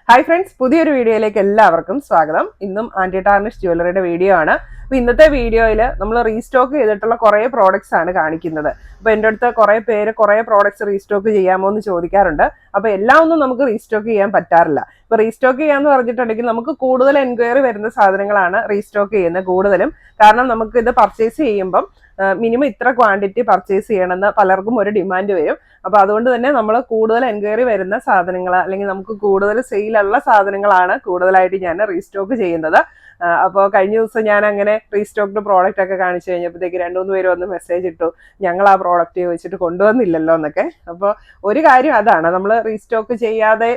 Hi friends, പുതിയൊരു വീഡിയോയിലേക്ക് എല്ലാവർക്കും സ്വാഗതം. ഇന്നും ആന്റി ടാർണിഷ് ജ്വല്ലറിയുടെ വീഡിയോ ആണ്. അപ്പോൾ ഇന്നത്തെ വീഡിയോയിൽ നമ്മൾ റീസ്റ്റോക്ക് ചെയ്തിട്ടുള്ള കുറേ പ്രോഡക്ട്സ് ആണ് കാണിക്കുന്നത്. അപ്പോൾ എൻ്റെ അടുത്ത് കുറേ പേര് കുറേ പ്രോഡക്ട്സ് റീസ്റ്റോക്ക് ചെയ്യാമോ എന്ന് ചോദിക്കാറുണ്ട്. അപ്പോൾ എല്ലാം ഒന്നും നമുക്ക് റീസ്റ്റോക്ക് ചെയ്യാൻ പറ്റാറില്ല. ഇപ്പോൾ റീസ്റ്റോക്ക് ചെയ്യാന്ന് പറഞ്ഞിട്ടുണ്ടെങ്കിൽ നമുക്ക് കൂടുതൽ എൻക്വയറി വരുന്ന സാധനങ്ങളാണ് റീസ്റ്റോക്ക് ചെയ്യുന്നത് കൂടുതലും. കാരണം നമുക്ക് ഇത് പർച്ചേസ് ചെയ്യുമ്പം മിനിമം ഇത്ര ക്വാണ്ടിറ്റി പർച്ചേസ് ചെയ്യണമെന്ന് പലർക്കും ഒരു ഡിമാൻഡ് വരും. അപ്പോൾ അതുകൊണ്ട് തന്നെ നമ്മൾ കൂടുതൽ എൻക്വയറി വരുന്ന സാധനങ്ങൾ അല്ലെങ്കിൽ നമുക്ക് കൂടുതൽ സെയിലുള്ള സാധനങ്ങളാണ് കൂടുതലായിട്ട് ഞാൻ റീസ്റ്റോക്ക് ചെയ്യുന്നത്. അപ്പോൾ കഴിഞ്ഞ ദിവസം ഞാൻ അങ്ങനെ റീസ്റ്റോക്ക്ഡ് പ്രോഡക്റ്റ് ഒക്കെ കാണിച്ചു കഴിഞ്ഞപ്പോഴത്തേക്ക് 2-3 പേര് വന്ന് മെസ്സേജ് ഇട്ടു, ഞങ്ങൾ ആ പ്രോഡക്റ്റ് ചോദിച്ചിട്ട് കൊണ്ടുവന്നില്ലല്ലോ എന്നൊക്കെ. അപ്പോൾ ഒരു കാര്യം അതാണ്, നമ്മൾ റീസ്റ്റോക്ക് ചെയ്യാതെ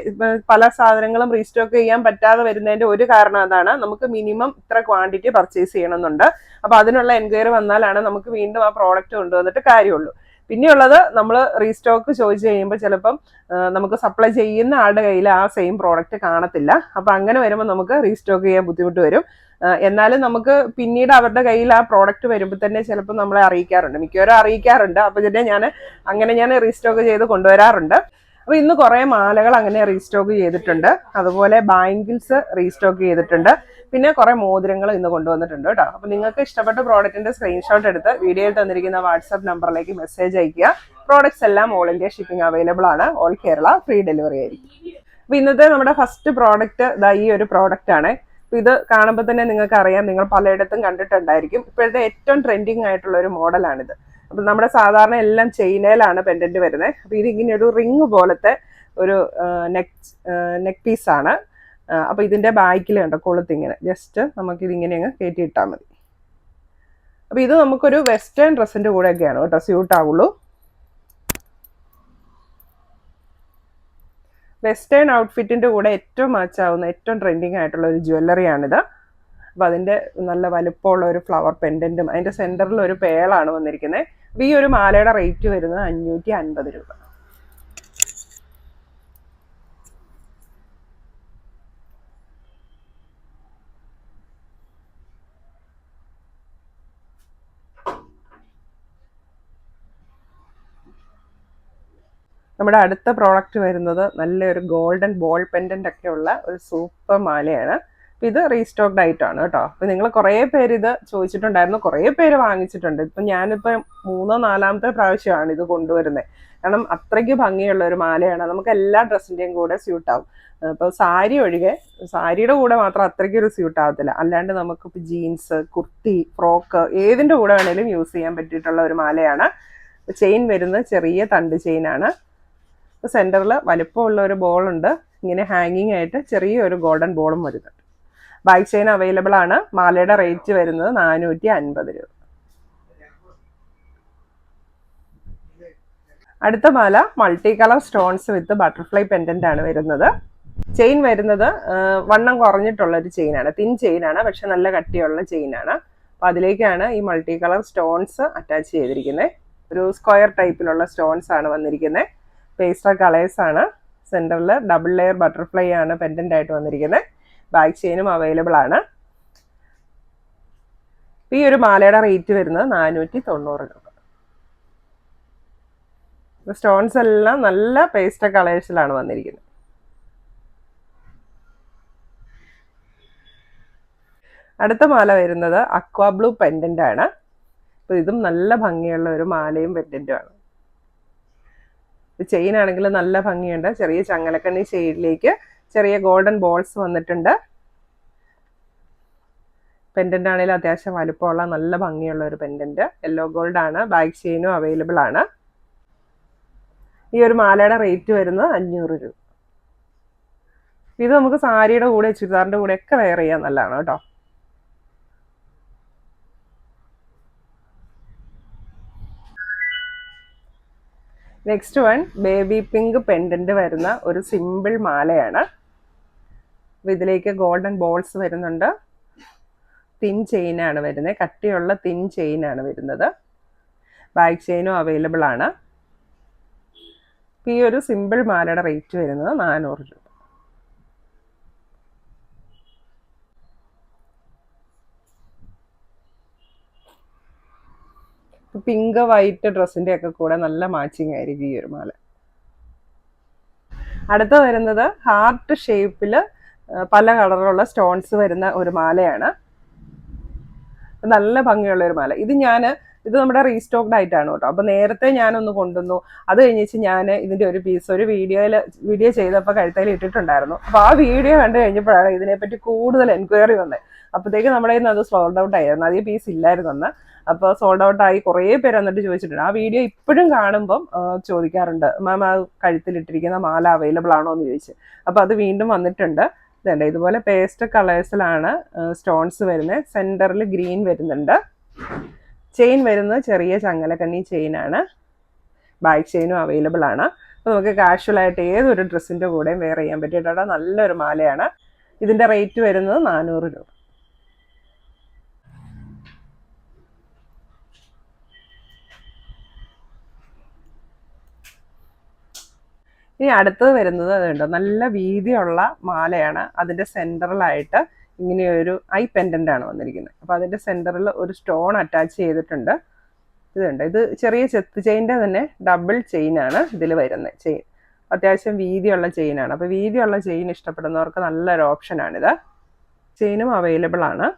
പല സാധനങ്ങളും റീസ്റ്റോക്ക് ചെയ്യാൻ പറ്റാതെ വരുന്നതിന്റെ ഒരു കാരണം അതാണ്, നമുക്ക് മിനിമം ഇത്ര ക്വാണ്ടിറ്റി പർച്ചേസ് ചെയ്യണമെന്നുണ്ട്. അപ്പോൾ അതിനുള്ള എൻക്വയറി വന്നാലാണ് നമുക്ക് വീണ്ടും ആ പ്രോഡക്റ്റ് കൊണ്ടുവന്നിട്ട് കാര്യമുള്ളൂ. പിന്നെയുള്ളത്, നമ്മൾ റീസ്റ്റോക്ക് ചോദിച്ചു കഴിയുമ്പോൾ ചിലപ്പം നമുക്ക് സപ്ലൈ ചെയ്യുന്ന ആളുടെ കയ്യിൽ ആ സെയിം പ്രോഡക്റ്റ് കാണത്തില്ല. അപ്പം അങ്ങനെ വരുമ്പോൾ നമുക്ക് റീസ്റ്റോക്ക് ചെയ്യാൻ ബുദ്ധിമുട്ട് വരും. എന്നാലും നമുക്ക് പിന്നീട് അവരുടെ കയ്യിൽ ആ പ്രോഡക്റ്റ് വരുമ്പോൾ തന്നെ ചിലപ്പോൾ നമ്മളെ അറിയിക്കാറുണ്ട്, മിക്കവരും അറിയിക്കാറുണ്ട്. അപ്പം പിന്നെ ഞാൻ റീസ്റ്റോക്ക് ചെയ്ത് കൊണ്ടുവരാറുണ്ട്. അപ്പോൾ ഇന്ന് കുറേ മാലകൾ അങ്ങനെ റീസ്റ്റോക്ക് ചെയ്തിട്ടുണ്ട്, അതുപോലെ ബാംഗിൾസ് റീസ്റ്റോക്ക് ചെയ്തിട്ടുണ്ട്, പിന്നെ കുറേ മോതിരങ്ങൾ ഇന്ന് കൊണ്ടുവന്നിട്ടുണ്ട് കേട്ടോ. അപ്പോൾ നിങ്ങൾക്ക് ഇഷ്ടപ്പെട്ട പ്രോഡക്റ്റിന്റെ സ്ക്രീൻഷോട്ട് എടുത്ത് വീഡിയോയിൽ തന്നിരിക്കുന്ന വാട്സാപ്പ് നമ്പറിലേക്ക് മെസ്സേജ് അയക്കുക. പ്രോഡക്ട്സ് എല്ലാം ഓൾ ഇന്ത്യ ഷിപ്പിംഗ് അവൈലബിൾ ആണ്, ഓൾ കേരള ഫ്രീ ഡെലിവറി ആയിരിക്കും. അപ്പോൾ ഇന്നത്തെ നമ്മുടെ ഫസ്റ്റ് പ്രോഡക്റ്റ് ഈ ഒരു പ്രോഡക്റ്റ് ആണ്. അപ്പോൾ ഇത് കാണുമ്പോൾ തന്നെ നിങ്ങൾക്ക് അറിയാം, നിങ്ങൾ പലയിടത്തും കണ്ടിട്ടുണ്ടായിരിക്കും. ഇപ്പോഴത്തെ ഏറ്റവും ട്രെൻഡിങ് ആയിട്ടുള്ള ഒരു മോഡലാണിത്. അപ്പം നമ്മുടെ സാധാരണ എല്ലാം ചെയിനയിലാണ് പെൻഡന്റ് വരുന്നത്. അപ്പോൾ ഇതിങ്ങനെ ഒരു റിങ് പോലത്തെ ഒരു നെക്ക് പീസാണ്. അപ്പോൾ ഇതിന്റെ ബാക്കിൽ കണ്ടോ കൊളുത്തിങ്ങനെ ജസ്റ്റ് നമുക്കിതിങ്ങനെ അങ്ങ് കയറ്റിയിട്ടാൽ മതി. അപ്പോൾ ഇത് നമുക്കൊരു വെസ്റ്റേൺ ഡ്രസ്സിന്റെ കൂടെയൊക്കെയാണ് കേട്ടോ സ്യൂട്ട് ആവുള്ളൂ. വെസ്റ്റേൺ ഔട്ട്ഫിറ്റിന്റെ കൂടെ ഏറ്റവും മാച്ച് ആവുന്ന ഏറ്റവും ട്രെൻഡിങ് ആയിട്ടുള്ള ഒരു ജ്വല്ലറിയാണിത്. അപ്പോൾ അതിന്റെ നല്ല വലുപ്പമുള്ള ഒരു ഫ്ലവർ പെൻഡന്റും അതിന്റെ സെന്ററിൽ ഒരു പേളാണ് വന്നിരിക്കുന്നത്. അപ്പോൾ ഈ ഒരു മാലയുടെ റേറ്റ് വരുന്നത് 550 രൂപ. നമ്മുടെ അടുത്ത പ്രോഡക്റ്റ് വരുന്നത് നല്ലൊരു ഗോൾഡൻ ബോൾ പെൻഡന്റ് ഒക്കെ ഉള്ള ഒരു സൂപ്പർ മാലയാണ്. അപ്പം ഇത് റീസ്റ്റോക്ഡ് ആയിട്ടാണ് കേട്ടോ. അപ്പം നിങ്ങൾ കുറേ പേര് ഇത് ചോദിച്ചിട്ടുണ്ടായിരുന്നു, കുറേ പേര് വാങ്ങിച്ചിട്ടുണ്ട്. ഇപ്പം ഞാനിപ്പോൾ 3-4ാമത്തെ പ്രാവശ്യമാണ് ഇത് കൊണ്ടുവരുന്നത്. കാരണം അത്രയ്ക്ക് ഭംഗിയുള്ള ഒരു മാലയാണ്, നമുക്ക് എല്ലാ ഡ്രസ്സിൻ്റെയും കൂടെ സ്യൂട്ടാവും. ഇപ്പോൾ സാരി ഒഴികെ, സാരിയുടെ കൂടെ മാത്രം അത്രയ്ക്കൊരു സ്യൂട്ട് ആവത്തില്ല, അല്ലാണ്ട് നമുക്കിപ്പോൾ ജീൻസ്, കുർത്തി, ഫ്രോക്ക് ഏതിൻ്റെ കൂടെ വേണേലും യൂസ് ചെയ്യാൻ പറ്റിയിട്ടുള്ള ഒരു മാലയാണ്. ചെയിൻ വരുന്നത് ചെറിയ തണ്ട് ചെയിനാണ്. സെന്ററിൽ വലുപ്പമുള്ള ഒരു ബോൾ ഉണ്ട്, ഇങ്ങനെ ഹാങ്ങിങ് ആയിട്ട് ചെറിയൊരു ഗോൾഡൻ ബോളും വരുന്നുണ്ട്. ബാക്ക് ചെയിൻ അവൈലബിൾ ആണ്. മാലയുടെ റേറ്റ് വരുന്നത് 450 രൂപ. അടുത്ത മാല multi colour stones with butterfly pendant ആണ് വരുന്നത്. ചെയിൻ വരുന്നത് വണ്ണം കുറഞ്ഞിട്ടുള്ള ഒരു ചെയിനാണ്, തിൻ ചെയിനാണ്, പക്ഷെ നല്ല കട്ടിയുള്ള ചെയിനാണ്. അപ്പോൾ അതിലേക്കാണ് ഈ മൾട്ടി കളർ സ്റ്റോൺസ് അറ്റാച്ച് ചെയ്തിരിക്കുന്നത്. ഒരു സ്ക്വയർ ടൈപ്പിലുള്ള സ്റ്റോൺസ് ആണ് വന്നിരിക്കുന്നത്. പേസ്റ്റൽ കളേഴ്സ് ആണ്. സെന്ററിൽ ഡബിൾ ലെയർ ബട്ടർഫ്ലൈ ആണ് പെൻഡന്റ് ആയിട്ട് വന്നിരിക്കുന്നത്. ബാക്ക് ചെയിനും അവൈലബിൾ ആണ്. ഈ ഒരു മാലയുടെ റേറ്റ് വരുന്നത് 490 രൂപ. സ്റ്റോൺസ് എല്ലാം നല്ല പേസ്റ്റൽ കളേഴ്സിലാണ് വന്നിരിക്കുന്നത്. അടുത്ത മാല വരുന്നത് അക്വാ ബ്ലൂ പെൻഡന്റ് ആണ്. അപ്പോൾ ഇതും നല്ല ഭംഗിയുള്ള ഒരു മാലയും പെൻഡന്റും ആണ്. ചെയിൻ ആണെങ്കിൽ നല്ല ഭംഗിയുണ്ട്, ചെറിയ ചങ്ങലക്കണ്ണി ചെയിനിലേക്ക് ചെറിയ ഗോൾഡൻ ബോൾസ് വന്നിട്ടുണ്ട്. പെൻഡന്റ് ആണെങ്കിലും അത്യാവശ്യം വലുപ്പമുള്ള നല്ല ഭംഗിയുള്ള ഒരു പെൻഡന്റ്, യെല്ലോ ഗോൾഡ് ആണ്. ബാക്ക് ചെയിനും അവൈലബിൾ ആണ്. ഈ ഒരു മാലയുടെ റേറ്റ് വരുന്നത് 500 രൂപ. ഇത് നമുക്ക് സാരിയുടെ കൂടെ ചുരിദാറിന്റെ കൂടെ ഒക്കെ വെയർ ചെയ്യാൻ നല്ലതാണ് കേട്ടോ. Next one baby pink pendant വരുന്ന ഒരു സിമ്പിൾ മാലയാണ്. ഇതിലേക്ക് ഗോൾഡൻ ബോൾസ് വരുന്നുണ്ട്. തിൻ ചെയിനാണ് വരുന്നത്, കട്ടിയുള്ള തിൻ ചെയിനാണ് വരുന്നത്. ബാക്ക് ചെയിനും അവൈലബിൾ ആണ്. ഈ ഒരു സിമ്പിൾ മാലയുടെ റേറ്റ് വരുന്നത് 400 രൂപ. പിങ്ക് വൈറ്റ് ഡ്രസ്സിന്റെ ഒക്കെ കൂടെ നല്ല മാച്ചിങ് ആയിരിക്കും ഈ ഒരു മാല. അടുത്ത വരുന്നത് ഹാർട്ട് ഷേപ്പിൽ പല കളറിലുള്ള സ്റ്റോൺസ് വരുന്ന ഒരു മാലയാണ്. നല്ല ഭംഗിയുള്ള ഒരു മാല. ഇത് നമ്മുടെ റീസ്റ്റോക്ഡ് ആയിട്ടാണ് കേട്ടോ. അപ്പൊ നേരത്തെ ഞാനൊന്ന് കൊണ്ടുവന്നു. അത് കഴിഞ്ഞിട്ട് ഞാൻ ഇതിന്റെ ഒരു പീസ് ഒരു വീഡിയോ ചെയ്തപ്പോൾ കഴുത്തയിൽ ഇട്ടിട്ടുണ്ടായിരുന്നു. അപ്പൊ ആ വീഡിയോ കണ്ടു കഴിഞ്ഞപ്പോഴാണ് ഇതിനെപ്പറ്റി കൂടുതൽ എൻക്വയറി വന്നത്. അപ്പോഴത്തേക്ക് നമ്മുടെ കയ്യിൽ നിന്ന് അത് സോൾഡ് ഔട്ട് ആയിരുന്നു. അധികം പീസ് ഇല്ലായിരുന്നു അന്ന്. അപ്പോൾ സോൾഡ് ഔട്ട് ആയി. കുറേ പേര് വന്നിട്ട് ചോദിച്ചിട്ടുണ്ട്. ആ വീഡിയോ ഇപ്പോഴും കാണുമ്പം ചോദിക്കാറുണ്ട്, മാം ആ കഴുത്തിലിട്ടിരിക്കുന്ന മാല അവൈലബിൾ ആണോ എന്ന് ചോദിച്ച്. അപ്പോൾ അത് വീണ്ടും വന്നിട്ടുണ്ട്. ഇതുണ്ട്, ഇതുപോലെ പേസ്റ്റ് കളേഴ്സിലാണ് സ്റ്റോൺസ് വരുന്നത്. സെന്ററിൽ ഗ്രീൻ വരുന്നുണ്ട്. ചെയിൻ വരുന്നത് ചെറിയ ചങ്ങലക്കണ്ണി ചെയിനാണ്. ബാക്ക് ചെയിനും അവൈലബിൾ ആണ്. അപ്പോൾ നമുക്ക് കാഷ്വലായിട്ട് ഏതൊരു ഡ്രസ്സിൻ്റെ കൂടെയും വെയർ ചെയ്യാൻ പറ്റിയിട്ടുള്ള നല്ലൊരു മാലയാണ്. ഇതിൻ്റെ റേറ്റ് വരുന്നത് 400 രൂപ. ഇനി അടുത്തത് വരുന്നത് അതുണ്ടോ, നല്ല വീതിയുള്ള മാലയാണ്. അതിൻ്റെ സെൻറ്ററിലായിട്ട് ഇങ്ങനെയൊരു ഐ പെൻഡൻ്റ് ആണ് വന്നിരിക്കുന്നത്. അപ്പോൾ അതിൻ്റെ സെൻറ്ററിൽ ഒരു സ്റ്റോൺ അറ്റാച്ച് ചെയ്തിട്ടുണ്ട്. ഇതുണ്ട്, ഇത് ചെറിയ ചെത്ത് ചെയിൻ്റെ തന്നെ ഡബിൾ ചെയിനാണ് ഇതിൽ വരുന്നത്. ചെയിൻ അത്യാവശ്യം വീതിയുള്ള ചെയിനാണ്. അപ്പോൾ വീതിയുള്ള ചെയിൻ ഇഷ്ടപ്പെടുന്നവർക്ക് നല്ലൊരു ഓപ്ഷനാണിത്. ചെയിനും അവൈലബിൾ ആണ്.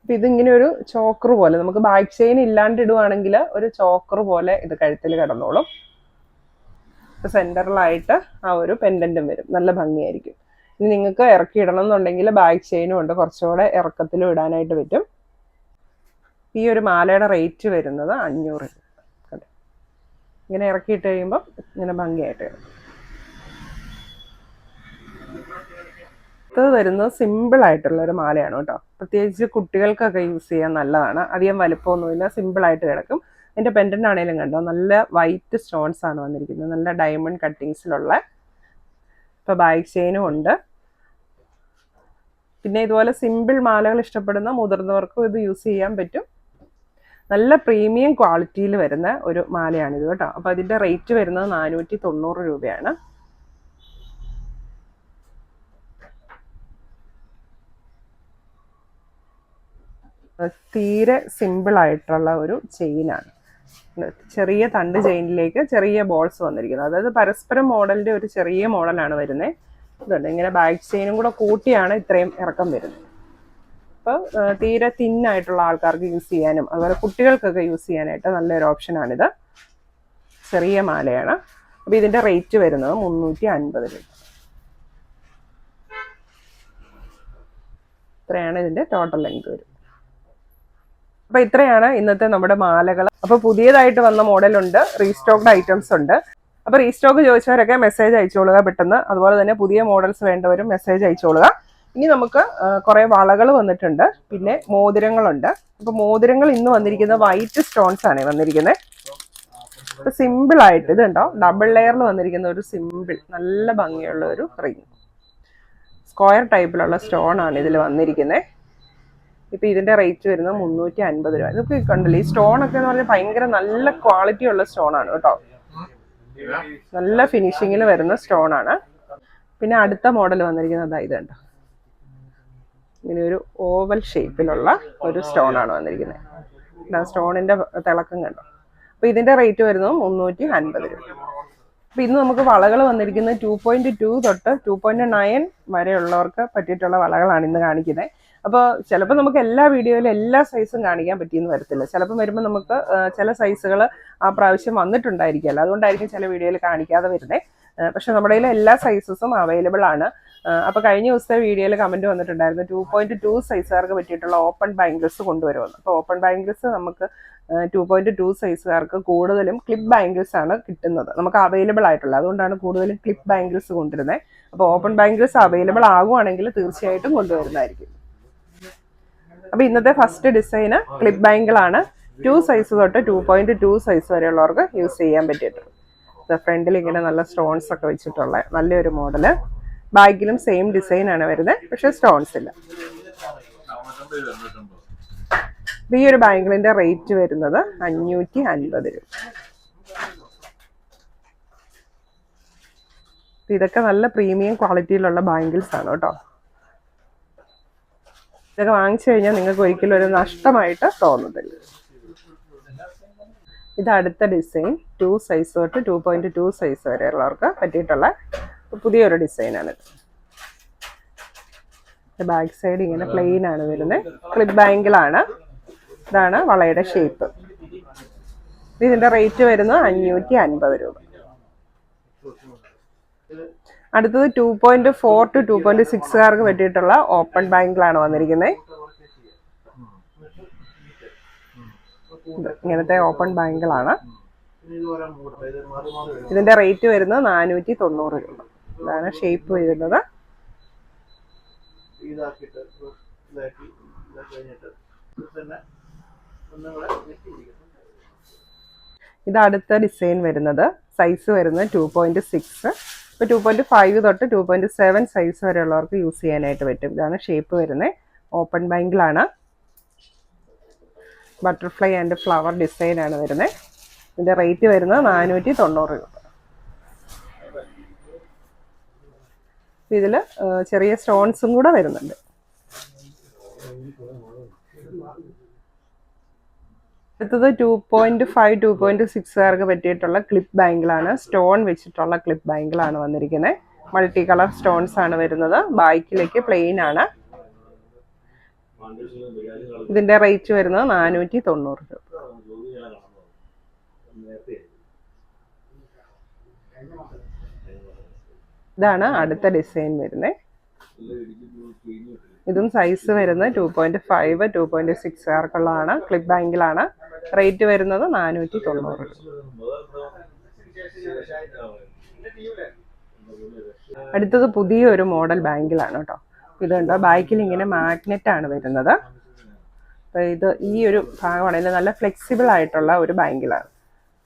അപ്പോൾ ഇതിങ്ങനെ ഒരു ചോക്കർ പോലെ, നമുക്ക് ബാക്ക് ചെയിൻ ഇല്ലാണ്ട് ഇടുവാണെങ്കിൽ ഒരു ചോക്കർ പോലെ ഇത് കഴുത്തിൽ കിടന്നോളും. സെൻറ്ററിലായിട്ട് ആ ഒരു പെൻഡൻറ്റും വരും. നല്ല ഭംഗിയായിരിക്കും. ഇനി നിങ്ങൾക്ക് ഇറക്കി ഇടണം എന്നുണ്ടെങ്കിൽ ബാക്ക് ചെയിനും ഉണ്ട്, കുറച്ചുകൂടെ ഇറക്കത്തിലും ഇടാനായിട്ട് പറ്റും. ഈ ഒരു മാലയുടെ റേറ്റ് വരുന്നത് 500 രൂപ. ഇങ്ങനെ ഇറക്കിയിട്ട് കഴിയുമ്പോൾ ഇങ്ങനെ ഭംഗിയായിട്ട് വരും. ഇത് വരുന്നത് സിമ്പിളായിട്ടുള്ള ഒരു മാലയാണ് കേട്ടോ. പ്രത്യേകിച്ച് കുട്ടികൾക്കൊക്കെ യൂസ് ചെയ്യാൻ നല്ലതാണ്. അധികം വലുപ്പമൊന്നുമില്ല, സിമ്പിളായിട്ട് കിടക്കും. എൻ്റെ പെൻഡൻ്റ് ആണെങ്കിലും കണ്ടോ, നല്ല വൈറ്റ് സ്റ്റോൺസ് ആണ് വന്നിരിക്കുന്നത്, നല്ല ഡയമണ്ട് കട്ടിങ്സിലുള്ള. ഇപ്പോൾ ബാക്ക് ചെയിനും ഉണ്ട്. പിന്നെ ഇതുപോലെ സിമ്പിൾ മാലകൾ ഇഷ്ടപ്പെടുന്ന മുതിർന്നവർക്കും ഇത് യൂസ് ചെയ്യാൻ പറ്റും. നല്ല പ്രീമിയം ക്വാളിറ്റിയിൽ വരുന്ന ഒരു മാലയാണിത് കേട്ടോ. അപ്പോൾ അതിൻ്റെ റേറ്റ് വരുന്നത് 490 രൂപയാണ്. തീരെ സിമ്പിളായിട്ടുള്ള ഒരു ചെയിനാണ്. ചെറിയ തണ്ട് ചെയിനിലേക്ക് ചെറിയ ബോൾസ് വന്നിരിക്കുന്നത്. അതായത് പരസ്പരം മോഡലിൻ്റെ ഒരു ചെറിയ മോഡലാണ് വരുന്നത്. ഇതുണ്ട്, ഇങ്ങനെ ബാക്ക് ചെയിനും കൂടെ കൂട്ടിയാണ് ഇത്രയും ഇറക്കം വരുന്നത്. അപ്പോൾ തീരെ തിന്നായിട്ടുള്ള ആൾക്കാർക്ക് യൂസ് ചെയ്യാനും അതുപോലെ കുട്ടികൾക്കൊക്കെ യൂസ് ചെയ്യാനായിട്ട് നല്ലൊരു ഓപ്ഷനാണിത്. ചെറിയ മാലയാണ്. അപ്പോൾ ഇതിൻ്റെ റേറ്റ് വരുന്നത് 350 രൂപ. ഇത്രയാണ് ഇതിൻ്റെ ടോട്ടൽ ലെങ്ത് വരും. അപ്പോൾ ഇത്രയാണ് ഇന്നത്തെ നമ്മുടെ മാലകൾ. അപ്പോൾ പുതിയതായിട്ട് വന്ന മോഡലുണ്ട്, റീസ്റ്റോക്ഡ് ഐറ്റംസ് ഉണ്ട്. അപ്പോൾ റീസ്റ്റോക്ക് ചോദിച്ചവരൊക്കെ മെസ്സേജ് അയച്ചോളുക പെട്ടെന്ന്. അതുപോലെ തന്നെ പുതിയ മോഡൽസ് വേണ്ടവരും മെസ്സേജ് അയച്ചോളുക. ഇനി നമുക്ക് കുറേ വളകൾ വന്നിട്ടുണ്ട്, പിന്നെ മോതിരങ്ങളുണ്ട്. അപ്പോൾ മോതിരങ്ങൾ ഇന്ന് വന്നിരിക്കുന്നത് വൈറ്റ് സ്റ്റോൺസ് ആണ് വന്നിരിക്കുന്നത്. അപ്പോൾ സിമ്പിളായിട്ട് ഇതുണ്ടോ, ഡബിൾ ലെയറിൽ വന്നിരിക്കുന്ന ഒരു സിമ്പിൾ നല്ല ഭംഗിയുള്ള ഒരു റിങ്. സ്ക്വയർ ടൈപ്പിലുള്ള സ്റ്റോൺ ആണ് ഇതിൽ വന്നിരിക്കുന്നത്. ഇപ്പം ഇതിൻ്റെ റേറ്റ് വരുന്നത് 350 രൂപ. ഇതൊക്കെ കണ്ടില്ലേ, ഈ സ്റ്റോണൊക്കെ എന്ന് പറഞ്ഞാൽ ഭയങ്കര നല്ല ക്വാളിറ്റി ഉള്ള സ്റ്റോണാണ് കേട്ടോ. നല്ല ഫിനിഷിങ്ങിൽ വരുന്ന സ്റ്റോണാണ്. പിന്നെ അടുത്ത മോഡൽ വന്നിരിക്കുന്നത് ഇത് കണ്ടോ, ഇങ്ങനെ ഒരു ഓവൽ ഷേപ്പിലുള്ള ഒരു സ്റ്റോണാണ് വന്നിരിക്കുന്നത്. സ്റ്റോണിൻ്റെ തിളക്കം കണ്ടോ. അപ്പോൾ ഇതിൻ്റെ റേറ്റ് വരുന്നത് 350 രൂപ. അപ്പോൾ ഇന്ന് നമുക്ക് വളകൾ വന്നിരിക്കുന്നത് 2.2 തൊട്ട് 2.9 വരെയുള്ളവർക്ക് പറ്റിയിട്ടുള്ള വളകളാണ് ഇന്ന് കാണിക്കുന്നത്. അപ്പോൾ ചിലപ്പോൾ നമുക്ക് എല്ലാ വീഡിയോയിലും എല്ലാ സൈസും കാണിക്കാൻ പറ്റിയെന്ന് വരത്തില്ല. ചിലപ്പോൾ വരുമ്പോൾ നമുക്ക് ചില സൈസുകൾ ആ പ്രാവശ്യം വന്നിട്ടുണ്ടായിരിക്കുമല്ലോ, അതുകൊണ്ടായിരിക്കും ചില വീഡിയോയിൽ കാണിക്കാതെ വരുന്നത്. പക്ഷെ നമ്മുടെ കയ്യിൽ എല്ലാ സൈസസും അവൈലബിൾ ആണ്. അപ്പോൾ കഴിഞ്ഞ ദിവസത്തെ വീഡിയോയിൽ കമൻറ്റ് വന്നിട്ടുണ്ടായിരുന്നു 2.2 സൈസുകാർക്ക് പറ്റിയിട്ടുള്ള ഓപ്പൺ ബാംഗിൾസ് കൊണ്ടുവരുമെന്ന്. അപ്പോൾ ഓപ്പൺ ബാംഗിൾസ് നമുക്ക് 2.2 സൈസുകാർക്ക് കൂടുതലും ക്ലിപ്പ് ബാംഗിൾസ് ആണ് കിട്ടുന്നത്, നമുക്ക് അവൈലബിൾ ആയിട്ടുള്ളത്. അതുകൊണ്ടാണ് കൂടുതലും ക്ലിപ്പ് ബാംഗിൾസ് കൊണ്ടുവരുന്നത്. അപ്പോൾ ഓപ്പൺ ബാംഗിൾസ് അവൈലബിൾ ആകുവാണെങ്കിൽ തീർച്ചയായിട്ടും കൊണ്ടുവരുന്നതായിരിക്കും. അപ്പോൾ ഇന്നത്തെ ഫസ്റ്റ് ഡിസൈന് ക്ലിപ്പ് ബാംഗിൾ ആണ്. 2 സൈസ് തൊട്ട് 2.2 സൈസ് വരെയുള്ളവർക്ക് യൂസ് ചെയ്യാൻ പറ്റിയിട്ടുണ്ട്. ഫ്രണ്ടിൽ ഇങ്ങനെ നല്ല സ്റ്റോൺസ് ഒക്കെ വെച്ചിട്ടുള്ള നല്ലൊരു മോഡല്. ബാഗിലും സെയിം ഡിസൈൻ ആണ് വരുന്നത്, പക്ഷെ സ്റ്റോൺസ് ഇല്ല. ഈ ഒരു ബാംഗിളിന്റെ റേറ്റ് വരുന്നത് 550 രൂപ. ഇതൊക്കെ നല്ല പ്രീമിയം ക്വാളിറ്റിയിലുള്ള ബാംഗിൾസ് ആണ് കേട്ടോ. ഇതൊക്കെ വാങ്ങിച്ചു കഴിഞ്ഞാൽ നിങ്ങൾക്ക് ഒരിക്കലും ഒരു നഷ്ടമായിട്ട് തോന്നത്തില്ല. ഇത് അടുത്ത ഡിസൈൻ 2 സൈസ് തൊട്ട് 2.2 സൈസ് വരെയുള്ളവർക്ക് പറ്റിയിട്ടുള്ള പുതിയൊരു ഡിസൈനാണിത്. ബാക്ക് സൈഡ് ഇങ്ങനെ പ്ലെയിൻ ആണ് വരുന്നത്, ക്ലിപ്പ് ബാങ്കിളാണ്. ഇതാണ് വളയുടെ ഷേപ്പ്. ഇതിന്റെ റേറ്റ് വരുന്നത് 550 രൂപ. അടുത്തത് 2.4 to 2.6കാർക്ക് പറ്റിയിട്ടുള്ള ഓപ്പൺ ബാങ്കിളാണ് വന്നിരിക്കുന്നത്. ഇങ്ങനത്തെ ഓപ്പൺ ബാങ്കിളാണ്. ഇതിന്റെ റേറ്റ് വരുന്നത് 490 രൂപ. ഇതാണ് ഷേപ്പ് വരുന്നത്. ഇത് അടുത്ത ഡിസൈൻ വരുന്നത്, സൈസ് വരുന്നത് 2.6. ഇപ്പോൾ 2.5 തൊട്ട് 2.7 സൈസ് വരെയുള്ളവർക്ക് യൂസ് ചെയ്യാനായിട്ട് പറ്റും. ഇതാണ് ഷേപ്പ് വരുന്നത്. ഓപ്പൺ ബാങ്കിളാണ്. ബട്ടർഫ്ലൈ ആൻഡ് ഫ്ലവർ ഡിസൈനാണ് വരുന്നത്. ഇതിൻ്റെ റേറ്റ് വരുന്നത് 490 രൂപ. ഇതിൽ ചെറിയ സ്റ്റോൺസും കൂടെ വരുന്നുണ്ട്. അടുത്തത് 2.5 2.6കാർക്ക് പറ്റിയിട്ടുള്ള ക്ലിപ്പ് ബാങ്കിളാണ്. സ്റ്റോൺ വെച്ചിട്ടുള്ള ക്ലിപ്പ് ബാങ്കിളാണ് വന്നിരിക്കുന്നത്. മൾട്ടി കളർ സ്റ്റോൺസ് ആണ് വരുന്നത്. ബാക്കിലേക്ക് പ്ലെയിൻ ആണ്. ഇതിന്റെ റേറ്റ് വരുന്നത് 490 രൂപ. ഇതാണ് അടുത്ത ഡിസൈൻ വരുന്നത്. ഇതും സൈസ് വരുന്നത് 2.5 2.6കാർക്കുള്ളതാണ്. ക്ലിപ്പ് ബാങ്കിളാണ്. റേറ്റ് വരുന്നത് 490 രൂപ. അടുത്തത് പുതിയൊരു മോഡൽ ബാങ്കിളാണ് കേട്ടോ. ഇതുണ്ടോ, ബാക്കിൽ ഇങ്ങനെ മാഗ്നറ്റ് ആണ് വരുന്നത്. അപ്പോൾ ഇത് ഈ ഒരു ഭാഗമാണെങ്കിൽ നല്ല ഫ്ലെക്സിബിൾ ആയിട്ടുള്ള ഒരു ബാങ്കിളാണ്.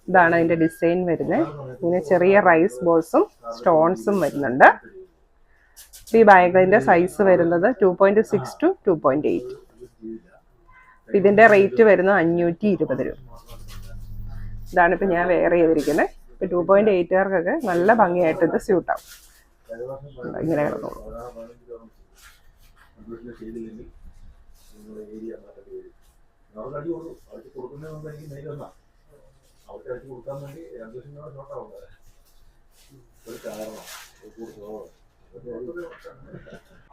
ഇതാണ് അതിൻ്റെ ഡിസൈൻ വരുന്നത്. ഇങ്ങനെ ചെറിയ റൈസ് ബോൾസും സ്റ്റോൺസും വരുന്നുണ്ട്. ഈ ബാങ്കിളിൻ്റെ സൈസ് വരുന്നത് 2.6 to 2.8. ഇതിൻ്റെ റേറ്റ് വരുന്നത് 520 രൂപ. ഇതാണിപ്പോൾ ഞാൻ വെയർ ചെയ്തിരിക്കുന്നത്. ഇപ്പോൾ 2.8കാർക്കൊക്കെ നല്ല ഭംഗിയായിട്ട് ഇത് സ്യൂട്ടാവും. ഇങ്ങനെ കിടന്നോളൂ.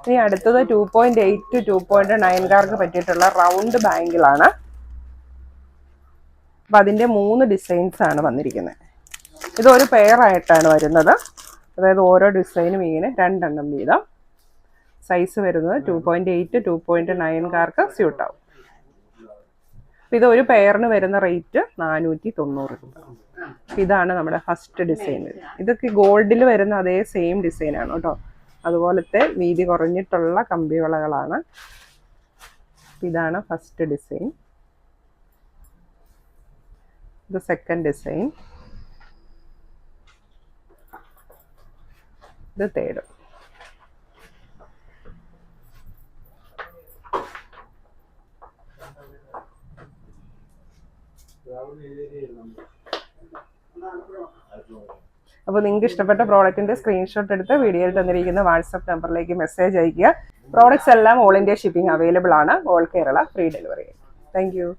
ഇനി അടുത്തത് 2.8 to 2.9കാർക്ക് പറ്റിയിട്ടുള്ള റൗണ്ട് ബാങ്കിളാണ്. അപ്പം അതിൻ്റെ 3 ഡിസൈൻസ് ആണ് വന്നിരിക്കുന്നത്. ഇതൊരു പെയറായിട്ടാണ് വരുന്നത്. അതായത് ഓരോ ഡിസൈനും ഇങ്ങനെ 2 എണ്ണം വീതം. സൈസ് വരുന്നത് 2.8 2.9കാർക്ക് സ്യൂട്ടാവും. അപ്പം ഇത് ഒരു പെയറിന് വരുന്ന റേറ്റ് 490 രൂപ. ഇതാണ് നമ്മുടെ ഫസ്റ്റ് ഡിസൈൻ. ഇതൊക്കെ ഗോൾഡിൽ വരുന്ന അതേ സെയിം ഡിസൈനാണ് കേട്ടോ. അതുപോലത്തെ വീതി കുറഞ്ഞിട്ടുള്ള കമ്പിവളകളാണ്. ഇതാണ് ഫസ്റ്റ് ഡിസൈൻ. ഇത് സെക്കൻഡ് ഡിസൈൻ. ഇത് തേർഡ്. അപ്പോൾ നിങ്ങൾക്ക് ഇഷ്ടപ്പെട്ട പ്രോഡക്റ്റിന്റെ സ്ക്രീൻഷോട്ട് എടുത്ത് വീഡിയോയിൽ തന്നിരിക്കുന്ന വാട്സപ്പ് നമ്പറിലേക്ക് മെസ്സേജ് അയയ്ക്കുക. പ്രോഡക്റ്റ്സ് എല്ലാം ഓൾ ഇന്ത്യ ഷിപ്പിംഗ് അവൈലബിൾ ആണ്. All Kerala free delivery. Thank you.